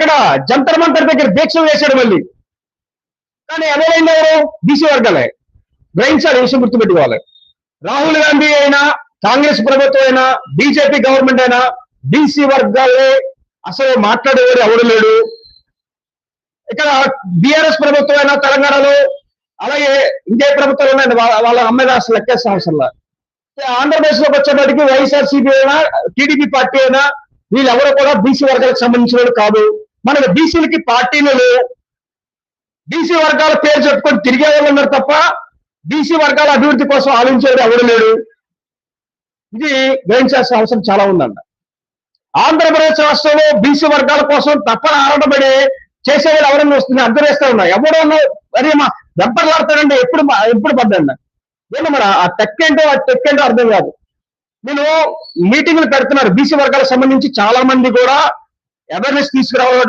ఇక్కడ జంతర్ మంతర్ దగ్గర దీక్ష వేశాడు మళ్ళీ. కానీ ఎవరైనా ఎవరు బీసీ వర్గాలే. గ్రహించాలి, విషయం గుర్తుపెట్టుకోవాలి. రాహుల్ గాంధీ అయినా, కాంగ్రెస్ ప్రభుత్వం అయినా, బీజేపీ గవర్నమెంట్ అయినా బీసీ వర్గాలే అసలు మాట్లాడేవాడు ఎవడు లేడు. ఇక్కడ బీఆర్ఎస్ ప్రభుత్వం అయినా తెలంగాణలో, అలాగే ఇంకే ప్రభుత్వం అయినా వాళ్ళ అమ్మాయి అసలు లెక్కేస్తాం అసలు. ఆంధ్రప్రదేశ్ లోకి వచ్చేప్పటికి వైఎస్ఆర్సీపీ అయినా, టీడీపీ పార్టీ అయినా వీళ్ళెవరూ కూడా బీసీ వర్గాలకు సంబంధించిన వాడు కాదు. మనకి బీసీలకి పార్టీలు లేవు. బీసీ వర్గాల పేరు చెప్పుకొని తిరిగే వాళ్ళు ఉన్నారు తప్ప బీసీ వర్గాల అభివృద్ధి కోసం ఆలోచించేది ఎవరు లేడు. ఇది గ్రహించాల్సిన అవసరం చాలా ఉందంట. ఆంధ్రప్రదేశ్ రాష్ట్రంలో బీసీ వర్గాల కోసం తప్పన ఆరాటపడి చేసేవాడు ఎవరన్నా వస్తుంది అర్థం చేస్తా ఉన్నా. ఎవడో మరి మా వెంపర్లాడతాడంటే ఎప్పుడు పడ్డాడు. ఏంటో మరి ఆ టెక్ ఏంటో అర్థం కాదు. నేను మీటింగ్లు పెడుతున్నారు బీసీ వర్గాలకు సంబంధించి, చాలా మంది కూడా అవేర్నెస్ తీసుకురావడం